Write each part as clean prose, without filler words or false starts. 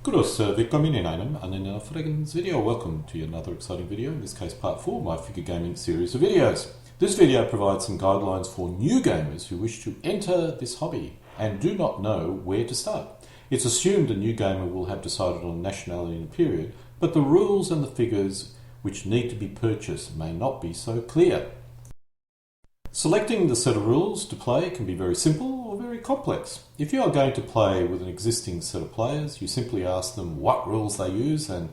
Grüß, willkommen in einem anderen Video. Welcome to another exciting video, in this case part 4 of my figure gaming series of videos. This video provides some guidelines for new gamers who wish to enter this hobby and do not know where to start. It's assumed a new gamer will have decided on nationality in a period, but the rules and the figures which need to be purchased may not be so clear. Selecting the set of rules to play can be very simple or very complex. If you are going to play with an existing set of players, you simply ask them what rules they use and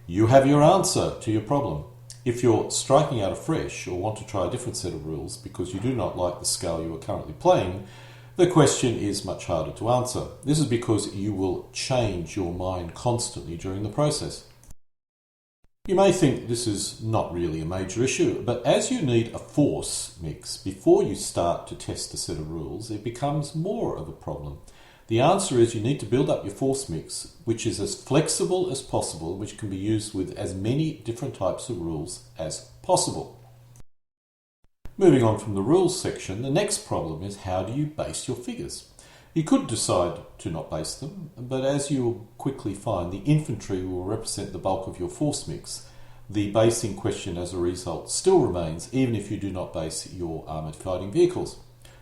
you have your answer to your problem. If you're striking out afresh or want to try a different set of rules because you do not like the scale you are currently playing, the question is much harder to answer. This is because you will change your mind constantly during the process. You may think this is not really a major issue, but as you need a force mix before you start to test a set of rules, it becomes more of a problem. The answer is you need to build up your force mix, which is as flexible as possible, which can be used with as many different types of rules as possible. Moving on from the rules section, the next problem is how do you base your figures? You could decide to not base them, but as you will quickly find, the infantry will represent the bulk of your force mix. The basing question as a result still remains, even if you do not base your armoured fighting vehicles.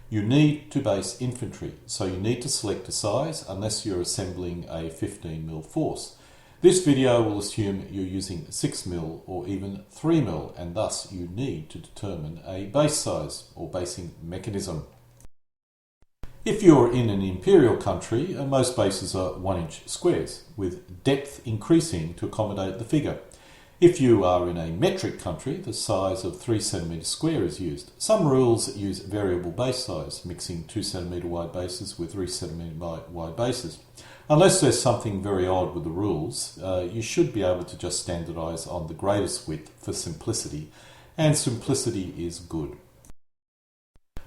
You need to base infantry, so you need to select a size unless you're assembling a 15mm force. This video will assume you're using 6mm or even 3mm, and thus you need to determine a base size or basing mechanism. If you're in an imperial country, most bases are 1-inch squares, with depth increasing to accommodate the figure. If you are in a metric country, the size of 3cm square is used. Some rules use variable base size, mixing 2cm wide bases with 3cm wide bases. Unless there's something very odd with the rules, you should be able to just standardise on the greatest width for simplicity, and simplicity is good.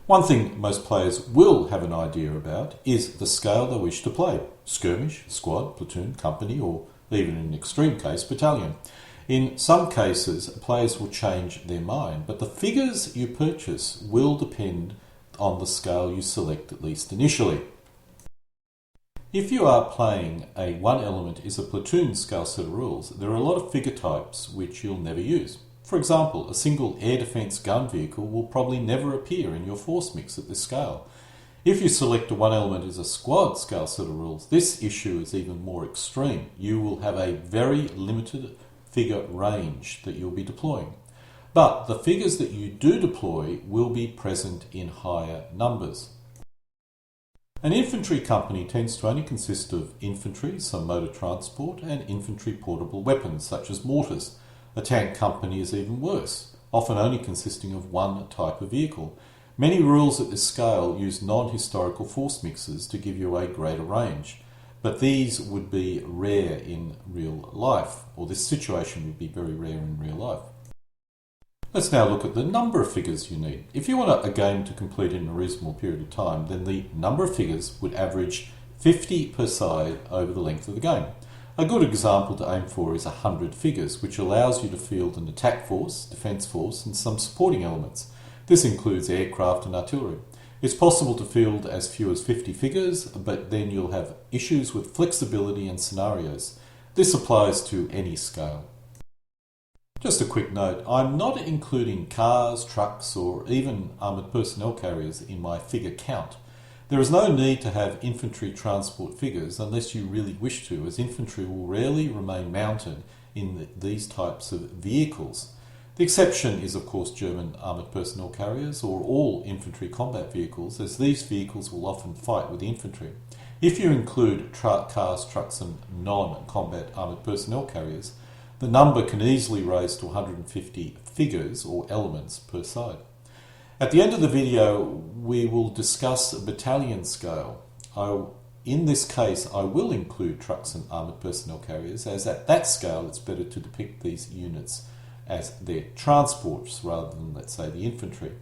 One thing most players will have an idea about is the scale they wish to play: skirmish, squad, platoon, company, or even in an extreme case, battalion. In some cases, players will change their mind, but the figures you purchase will depend on the scale you select, at least initially. If you are playing a one element is a platoon scale set of rules, there are a lot of figure types which you'll never use. For example, a single air defence gun vehicle will probably never appear in your force mix at this scale. If you select a one element as a squad scale set of rules, this issue is even more extreme. You will have a very limited figure range that you'll be deploying. But the figures that you do deploy will be present in higher numbers. An infantry company tends to only consist of infantry, some motor transport, and infantry portable weapons such as mortars. A tank company is even worse, often only consisting of one type of vehicle. Many rules at this scale use non-historical force mixes to give you a greater range, but these would be rare in real life, or this situation would be very rare in real life. Let's now look at the number of figures you need. If you want a game to complete in a reasonable period of time, then the number of figures would average 50 per side over the length of the game. A good example to aim for is 100 figures, which allows you to field an attack force, defence force, and some supporting elements. This includes aircraft and artillery. It's possible to field as few as 50 figures, but then you'll have issues with flexibility and scenarios. This applies to any scale. Just a quick note, I'm not including cars, trucks, or even armoured personnel carriers in my figure count. There is no need to have infantry transport figures unless you really wish to, as infantry will rarely remain mounted in these types of vehicles. The exception is, of course, German armoured personnel carriers or all infantry combat vehicles, as these vehicles will often fight with the infantry. If you include cars, trucks, and non-combat armoured personnel carriers, the number can easily rise to 150 figures or elements per side. At the end of the video, we will discuss battalion scale. In this case, I will include trucks and armoured personnel carriers, as at that scale it's better to depict these units as their transports rather than, let's say, the infantry.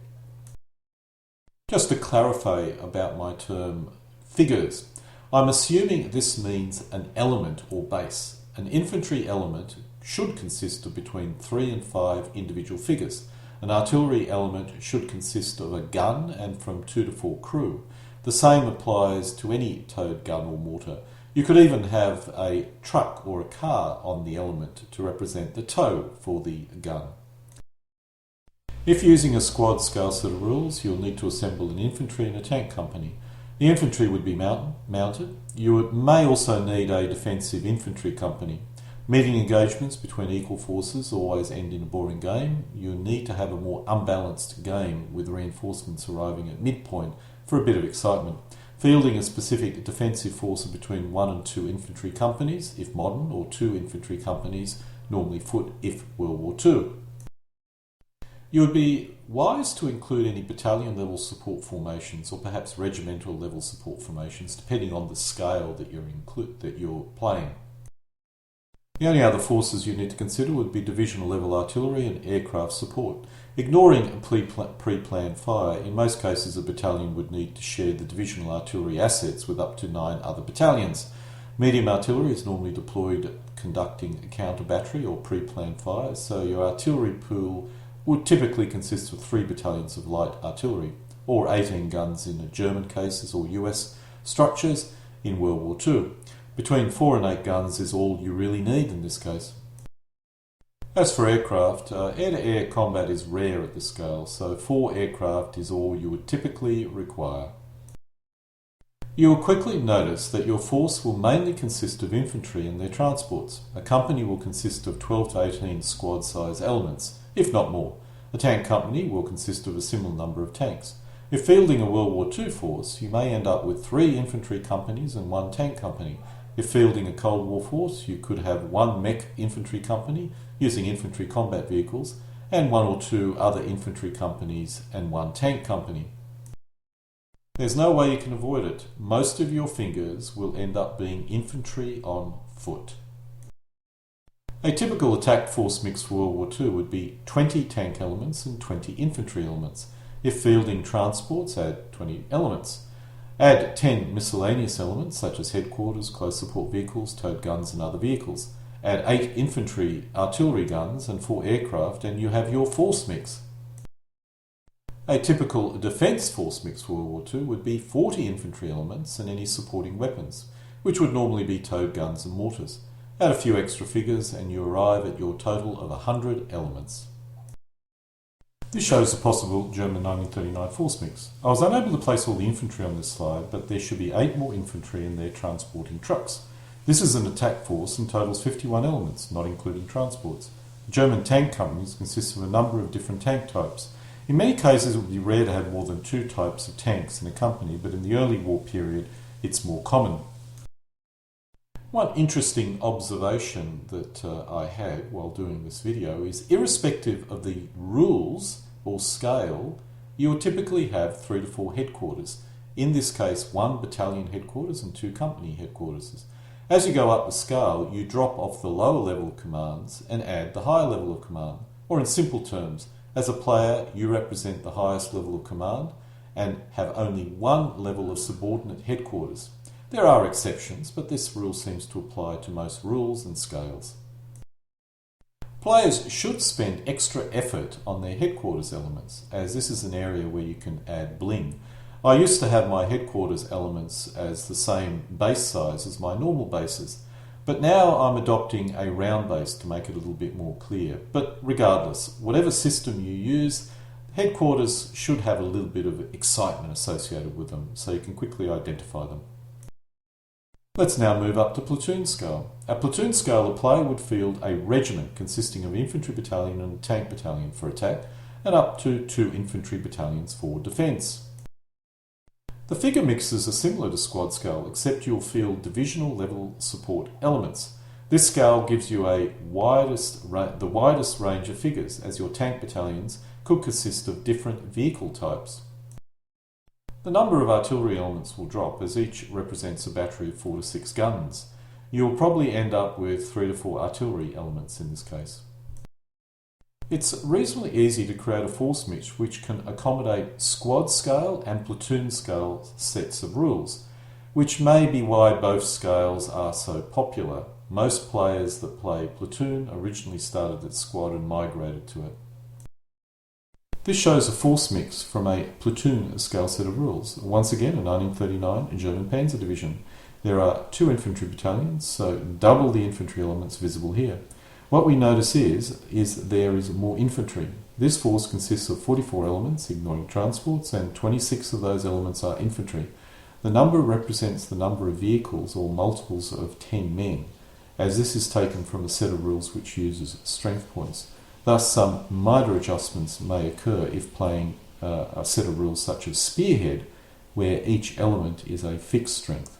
Just to clarify about my term figures, I'm assuming this means an element or base. An infantry element should consist of between 3 and 5 individual figures. An artillery element should consist of a gun and from 2 to 4 crew. The same applies to any towed gun or mortar. You could even have a truck or a car on the element to represent the tow for the gun. If using a squad scale set of rules, you'll need to assemble an infantry and a tank company. The infantry would be mounted. You may also need a defensive infantry company. Meeting engagements between equal forces always end in a boring game. You need to have a more unbalanced game with reinforcements arriving at midpoint for a bit of excitement. Fielding a specific defensive force of between 1 and 2 infantry companies, if modern, or 2 infantry companies, normally foot, if World War II. You would be wise to include any battalion level support formations or perhaps regimental level support formations depending on the scale that you're playing. The only other forces you need to consider would be divisional level artillery and aircraft support. Ignoring pre-planned fire, in most cases a battalion would need to share the divisional artillery assets with up to 9 other battalions. Medium artillery is normally deployed conducting a counter battery or pre-planned fire, so your artillery pool would typically consist of 3 battalions of light artillery, or 18 guns in German cases or US structures in World War II. Between 4 and 8 guns is all you really need in this case. As for aircraft, air-to-air combat is rare at this scale, so 4 aircraft is all you would typically require. You will quickly notice that your force will mainly consist of infantry and their transports. A company will consist of 12 to 18 squad-size elements, if not more. A tank company will consist of a similar number of tanks. If fielding a World War II force, you may end up with 3 infantry companies and 1 tank company. If fielding a Cold War force, you could have 1 mech infantry company using infantry combat vehicles and 1 or 2 other infantry companies and 1 tank company. There's no way you can avoid it. Most of your fingers will end up being infantry on foot. A typical attack force mix for World War II would be 20 tank elements and 20 infantry elements. If fielding transports, add 20 elements. Add 10 miscellaneous elements such as headquarters, close support vehicles, towed guns and other vehicles. Add 8 infantry artillery guns and 4 aircraft and you have your force mix. A typical defence force mix for World War II would be 40 infantry elements and any supporting weapons, which would normally be towed guns and mortars. Add a few extra figures and you arrive at your total of 100 elements. This shows a possible German 1939 force mix. I was unable to place all the infantry on this slide, but there should be 8 more infantry and they're transporting trucks. This is an attack force and totals 51 elements, not including transports. German tank companies consist of a number of different tank types. In many cases it would be rare to have more than 2 types of tanks in a company, but in the early war period it's more common. One interesting observation that I had while doing this video is irrespective of the rules or scale, you will typically have 3 to 4 headquarters. In this case, 1 battalion headquarters and 2 company headquarters. As you go up the scale, you drop off the lower level of commands and add the higher level of command. Or in simple terms, as a player, you represent the highest level of command and have only 1 level of subordinate headquarters. There are exceptions, but this rule seems to apply to most rules and scales. Players should spend extra effort on their headquarters elements, as this is an area where you can add bling. I used to have my headquarters elements as the same base size as my normal bases, but now I'm adopting a round base to make it a little bit more clear. But regardless, whatever system you use, headquarters should have a little bit of excitement associated with them, so you can quickly identify them. Let's now move up to platoon scale. At platoon scale, a player would field a regiment consisting of infantry battalion and a tank battalion for attack, and up to 2 infantry battalions for defence. The figure mixes are similar to squad scale, except you'll field divisional level support elements. This scale gives you the widest range of figures, as your tank battalions could consist of different vehicle types. The number of artillery elements will drop, as each represents a battery of 4 to 6 guns. You'll probably end up with 3 to 4 artillery elements in this case. It's reasonably easy to create a force mix which can accommodate squad scale and platoon scale sets of rules, which may be why both scales are so popular. Most players that play platoon originally started at squad and migrated to it. This shows a force mix from a platoon scale set of rules. Once again, a 1939 German Panzer Division. There are 2 infantry battalions, so double the infantry elements visible here. What we notice is there is more infantry. This force consists of 44 elements, ignoring transports, and 26 of those elements are infantry. The number represents the number of vehicles, or multiples of 10 men, as this is taken from a set of rules which uses strength points. Thus, some minor adjustments may occur if playing a set of rules such as Spearhead, where each element is a fixed strength.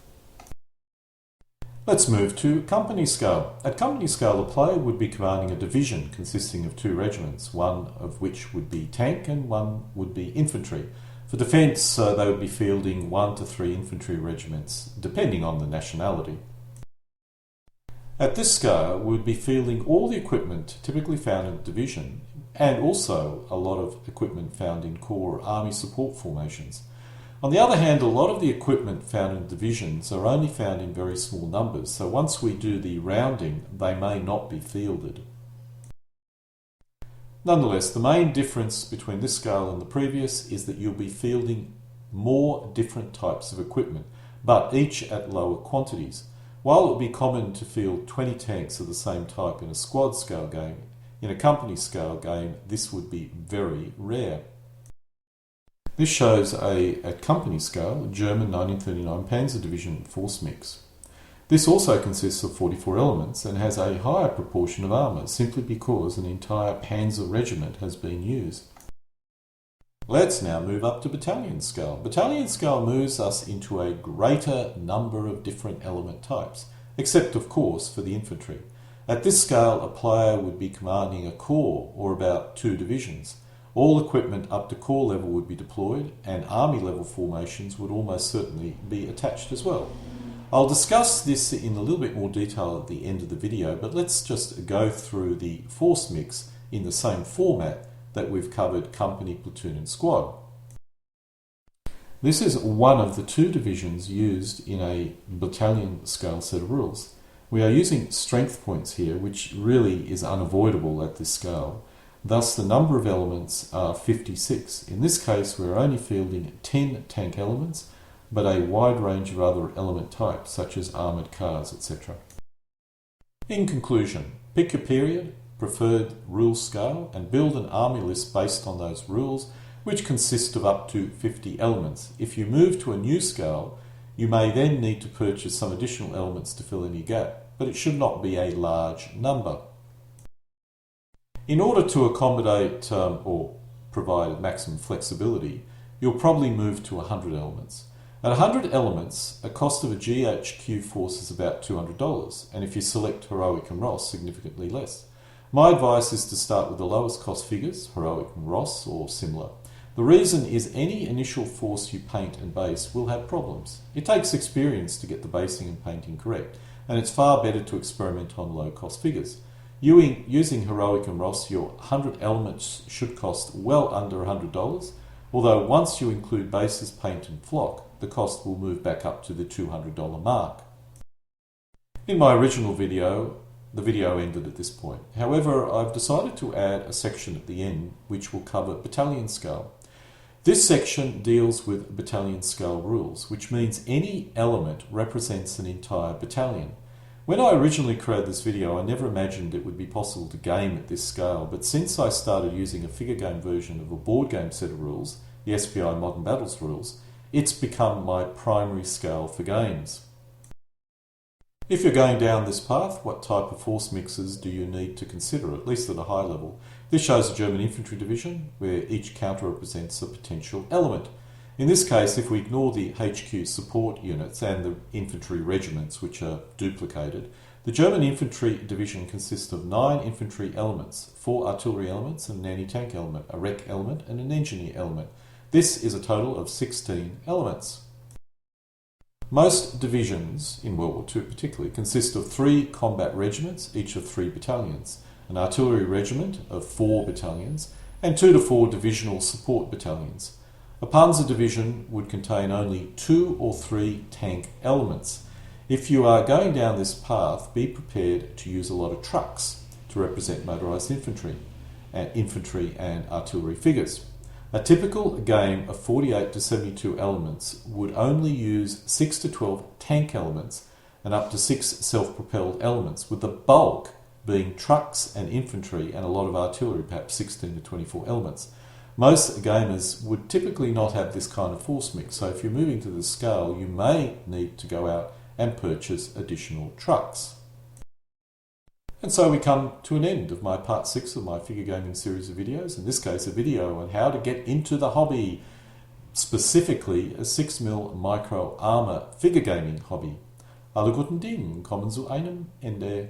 Let's move to company scale. At company scale, the player would be commanding a division consisting of 2 regiments, one of which would be tank and one would be infantry. For defence, they would be fielding 1 to 3 infantry regiments, depending on the nationality. At this scale, we would be fielding all the equipment typically found in a division, and also a lot of equipment found in corps or army support formations. On the other hand, a lot of the equipment found in divisions are only found in very small numbers, so once we do the rounding, they may not be fielded. Nonetheless, the main difference between this scale and the previous is that you'll be fielding more different types of equipment, but each at lower quantities. While it would be common to field 20 tanks of the same type in a squad scale game, in a company scale game this would be very rare. This shows at company scale a German 1939 Panzer Division force mix. This also consists of 44 elements and has a higher proportion of armour, simply because an entire panzer regiment has been used. Let's now move up to battalion scale. Battalion scale moves us into a greater number of different element types, except of course for the infantry. At this scale, a player would be commanding a corps, or about 2 divisions. All equipment up to corps level would be deployed, and army level formations would almost certainly be attached as well. I'll discuss this in a little bit more detail at the end of the video, but let's just go through the force mix in the same format that we've covered company, platoon and squad. This is one of the 2 divisions used in a battalion scale set of rules. We are using strength points here, which really is unavoidable at this scale. Thus, the number of elements are 56. In this case, we're only fielding 10 tank elements, but a wide range of other element types, such as armoured cars, etc. In conclusion, pick your period, preferred rule scale, and build an army list based on those rules, which consist of up to 50 elements. If you move to a new scale, you may then need to purchase some additional elements to fill any gap, but it should not be a large number. In order to accommodate or provide maximum flexibility, you'll probably move to 100 elements. At 100 elements, a cost of a GHQ force is about $200, and if you select Heroic and Ross, significantly less. My advice is to start with the lowest cost figures, Heroic and Ross or similar. The reason is any initial force you paint and base will have problems. It takes experience to get the basing and painting correct, and it's far better to experiment on low cost figures. Using Heroic and Ross, your 100 elements should cost well under $100, although once you include bases, paint and flock, the cost will move back up to the $200 mark. In my original video, the video ended at this point. However, I've decided to add a section at the end which will cover battalion scale. This section deals with battalion scale rules, which means any element represents an entire battalion. When I originally created this video, I never imagined it would be possible to game at this scale, but since I started using a figure game version of a board game set of rules, the SPI Modern Battles rules, it's become my primary scale for games. If you're going down this path, what type of force mixes do you need to consider, at least at a high level? This shows a German infantry division, where each counter represents a potential element. In this case, if we ignore the HQ support units and the infantry regiments, which are duplicated, the German infantry division consists of 9 infantry elements, 4 artillery elements, and an anti-tank element, a rec element, and an engineer element. This is a total of 16 elements. Most divisions, in World War II particularly, consist of 3 combat regiments, each of 3 battalions, an artillery regiment of 4 battalions, and 2 to 4 divisional support battalions. A panzer division would contain only 2 or 3 tank elements. If you are going down this path, be prepared to use a lot of trucks to represent motorised infantry and artillery figures. A typical game of 48 to 72 elements would only use 6 to 12 tank elements and up to 6 self-propelled elements, with the bulk being trucks and infantry and a lot of artillery, perhaps 16 to 24 elements. Most gamers would typically not have this kind of force mix, so if you're moving to this scale, you may need to go out and purchase additional trucks. And so we come to an end of my part 6 of my figure gaming series of videos, in this case a video on how to get into the hobby, specifically a 6mm micro armor figure gaming hobby. Alle guten Dinge kommen zu einem Ende.